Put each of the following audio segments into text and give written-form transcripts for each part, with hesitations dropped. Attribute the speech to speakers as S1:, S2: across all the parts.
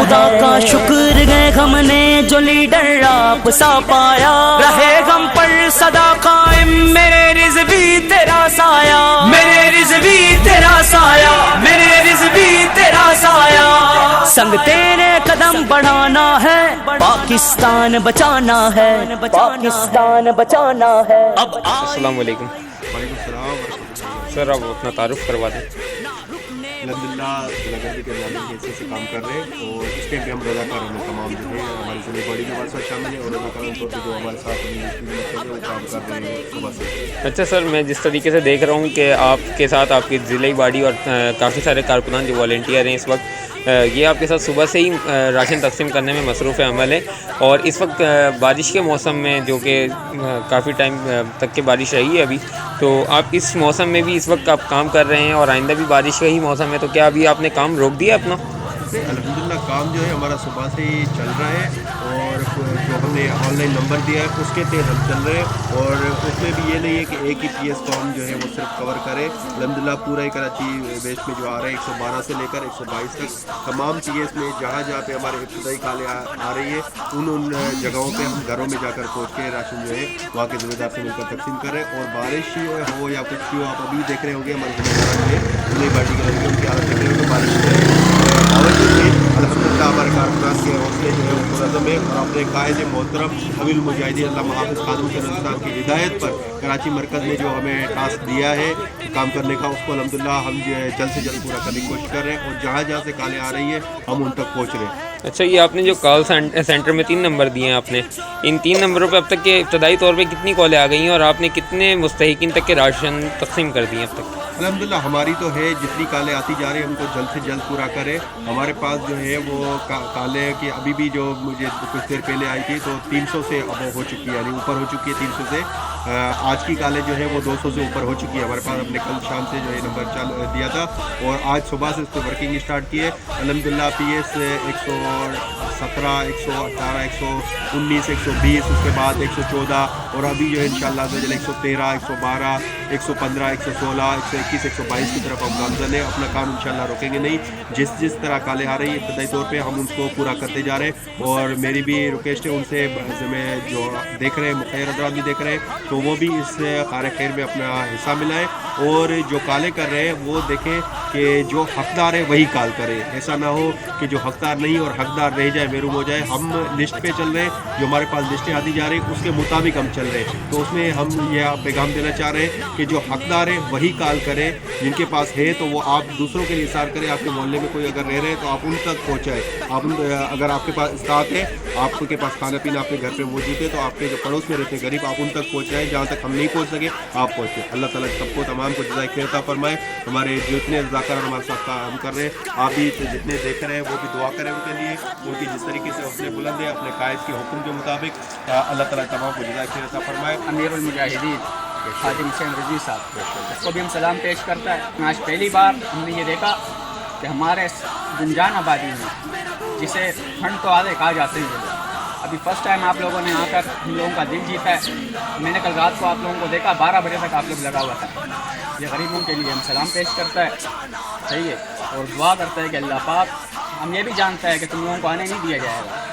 S1: خدا کا شکر ہے ہم نے جو لیڈر آپ سا پایا، رہے غم پر صدا قائم میرے رضوی تیرا سایہ، میرے رضوی تیرا سایہ، میرے رضوی تیرا سایہ، سنگ تیرے قدم بڑھانا ہے، پاکستان بچانا ہے، پاکستان بچانا ہے۔ اب
S2: السلام علیکم۔
S3: وعلیکم السلام
S2: سر آپ اپنا تعارف کروا دیں۔
S3: الحمدللہ نگر کے نامی حیثیت سے کام کر رہے ہیں، اور اس کے بھی ہم روزہ کار ہیں تمام جو ہے ہماری سبھی باڈی کے ہمارے ساتھ شامل ہے، اور روزہ کاروں طور پہ جو ہمارے ساتھ وہ کام کر رہے ہیں صبح سے۔
S2: اچھا سر، میں جس طریقے سے دیکھ رہا ہوں کہ آپ کے ساتھ آپ کی ضلعی باڈی اور کافی سارے کارکنان جو والنٹیئر ہیں اس وقت، یہ آپ کے ساتھ صبح سے ہی راشن تقسیم کرنے میں مصروف عمل ہے، اور اس وقت بارش کے موسم میں جو کہ کافی ٹائم تک کے بارش رہی ہے ابھی، تو آپ اس موسم میں بھی اس وقت آپ کام کر رہے ہیں اور آئندہ بھی بارش کا ہی موسم ہے، تو کیا ابھی آپ نے کام روک دیا اپنا؟
S3: الحمدللہ کام جو ہے ہمارا صبح سے ہی چل رہا ہے، اور جو ہم نے آن لائن نمبر دیا ہے اس کے تحت ہم چل رہے ہیں، اور اس میں بھی یہ نہیں ہے کہ ایک ہی پی ایس فارم جو ہے وہ صرف کور کرے۔ الحمدللہ پورا ہی کراچی ویسٹ میں جو آ رہا ہے 112 سے لے کر 122 تک تمام پی ایس میں جہاں جہاں پہ ہمارے ابتدائی کالیں آ رہی ہے ان جگہوں پہ ہم گھروں میں جا کر پہنچ کے راشن جو ہے وہاں کے ذمہ دار سے مل کر تقسیم کر رہے ہیں۔ اور بارش ہو یا کچھ بھی ہو، آپ ابھی دیکھ رہے ہوں گے ہمارے ذمہ دار جو ہے ضلعی پارٹی کے لڑکے ان کی حالت دیکھ رہے ہوں گے، بارش الحمدللہ ہمارے کارکنان کے حوصلے جو ہے وہ منظم ہے، اور اپنے قائد محترم امیر المجاہدین علامہ حافظ خادم کے صاحب کی ہدایت پر کراچی مرکز نے جو ہمیں ٹاسک دیا ہے کام کرنے کا، اس کو الحمدللہ ہم جلد سے جلد پورا کرنے کی کوشش کر رہے ہیں، اور جہاں جہاں سے کالیں آ رہی ہیں ہم ان تک پہنچ رہے ہیں۔
S2: اچھا، یہ آپ نے جو کال سینٹر میں 3 نمبر دیے ہیں آپ نے، ان 3 نمبروں پہ اب تک کے ابتدائی طور پہ کتنی کالیں آ گئی ہیں، اور آپ نے کتنے مستحقین تک کے راشن تقسیم کر دیے اب تک؟
S3: الحمدللہ ہماری تو ہے جتنی کالیں آتی جا رہی ہیں ہم کو جلد سے جلد پورا کریں۔ ہمارے پاس جو ہے وہ کالیں کی ابھی بھی جو مجھے کچھ دیر پہلے آئی تھی تو 300 سے اب ہو چکی ہے، یعنی اوپر ہو چکی ہے 300 سے۔ آج کی کالیں جو ہے وہ 200 سے اوپر ہو چکی ہے ہمارے پاس، ہم نے کل شام سے جو ہے نمبر دیا تھا اور آج صبح سے اس پہ ورکنگ اسٹارٹ کی ہے۔ الحمدللہ پی ایس 117، 118، 119، 120، اس کے بعد 114، اور ابھی جو ہے انشاءاللہ 113، 112، 115، 116، 121، 122 کی طرف ہم گامزن ہیں۔ اپنا کام انشاءاللہ روکیں گے نہیں، جس طرح کالیں آ رہی ہیں ابتدائی طور پہ ہم ان کو پورا کرتے جا رہے ہیں، اور میری بھی ریکویسٹ ہے ان سے جو دیکھ رہے ہیں مخیر حضرات بھی دیکھ رہے ہیں تو وہ بھی اس خیر خیر میں اپنا حصہ ملائیں، اور جو کالیں کر رہے ہیں وہ دیکھیں کہ جو حقدار ہے وہی کال کرے، ایسا نہ ہو کہ جو حقدار نہیں اور حقدار رہ جائے محروم ہو جائے۔ ہم لسٹ پہ چل رہے ہیں، جو ہمارے پاس لسٹیں آتی جا رہی ہیں اس کے مطابق ہم چل رہے ہیں، تو اس میں ہم یہ پیغام دینا چاہ رہے ہیں کہ جو حقدار ہے وہی کال کرے، جن کے پاس ہے تو وہ آپ دوسروں کے لیے اثار کریں۔ آپ کے محلے میں کوئی اگر رہ رہے ہیں تو آپ ان تک پہنچائیں، اگر آپ کے پاس استاد ہے، آپ کے پاس کھانا پینا آپ کے گھر پہ موجود ہے تو آپ کے جو پڑوس میں رہتے ہیں غریب آپ ان تک پہنچائیں، جہاں تک ہم نہیں پہنچ سکے آپ پہنچیں۔ اللہ تعالیٰ سب کو تمام کو جزائے خیر عطا فرمائے۔ ہمارے جتنے رضاکار ہمارے ساتھ کام کر رہے ہیں آپ بھی جتنے دیکھ رہے ہیں وہ بھی دعا کریں ان کے لیے، ان کی جس طریقے سے حوصلے بلند ہے اپنے قائد کے حکم کے مطابق، اللہ تعالیٰ تمام کو جزائے خیر عطا فرمائے۔
S4: امیر المجاہدین خادم حسین رضوی صاحب کو بھی ہم سلام پیش کرتا ہے۔ آج پہلی بار ہم نے یہ دیکھا کہ ہمارے زنجان آبادی میں، جسے ٹھنڈ تو آدھے کہا جاتے ہیں، ابھی فرسٹ ٹائم آپ لوگوں نے آ کر ہم لوگوں کا دل جیتا ہے۔ میں نے کل رات کو آپ لوگوں کو دیکھا 12 بجے تک آپ لوگ لگا ہوا تھا۔ یہ غریبوں کے لیے ہم سلام پیش کرتا ہے، صحیح ہے، اور دعا کرتا ہے کہ اللہ پاک، ہم یہ بھی جانتا ہے کہ تم لوگوں کو آنے نہیں دیا جائے گا،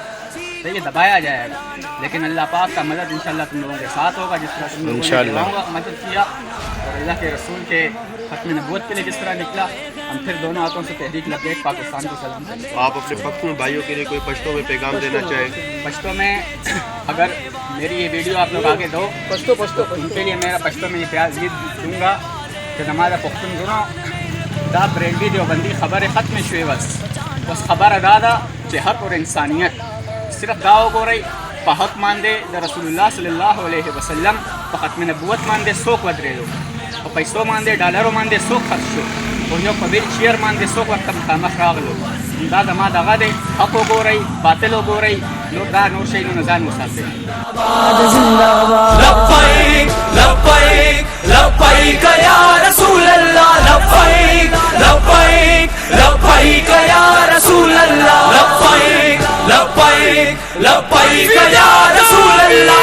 S4: صحیح ہے، دبایا جائے گا، لیکن اللہ پاک کا مدد انشاءاللہ تم لوگوں کے ساتھ ہوگا، جس طرح تم لوگوں نے مدد کیا اور اللہ کے رسول کے ختم نبوت کے لیے جس طرح نکلا، ہم پھر دونوں ہاتھوں سے تحریک لبیک پاکستان کو سلام کریں۔
S3: آپ اپنے پختون بھائیوں کے لیے کوئی پشتوں میں پیغام دینا چاہیں؟
S4: پشتوں میں اگر میری یہ ویڈیو آپ لوگ آگے دو ان کے لیے میرا پشتوں میں یہ پیار دوں گا کہ نماز پختون دونوں دا بریلوی دیوبندی خبر ختم شوی بس خبر ادا کہ حق اور انسانیت صرف داو کو رہی حق ماندے دا رسول اللہ صلی اللہ علیہ وسلم ختم نبوت ماندے سوک ودرے لو اور پیسوں ماندے ڈالروں ماندے سوک خرچ شو اور یو قبیل شیر ماندے سوک وقت مخامخ راغلو دا دما دغه دی حق وګورئ باطل وګورئ نور دا نور شی نو ځان وساتئ.
S1: لبیک لبیک لبیک یا رسول اللہ لبیک لبیک لبیک یا رسول اللہ لبیک لبیک لبیک یا رسول اللہ